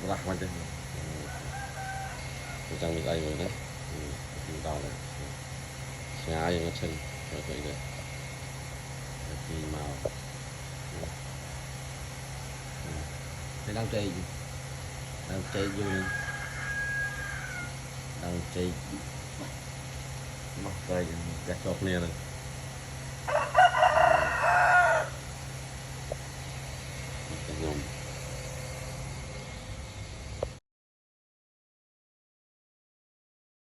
rắc mà chứ chẳng bị ai rồi đấy tao này xe ai nó chân rồi vậy đấy thì màu cái đang chơi vô đang chơi mắc tay gạt chọc nè này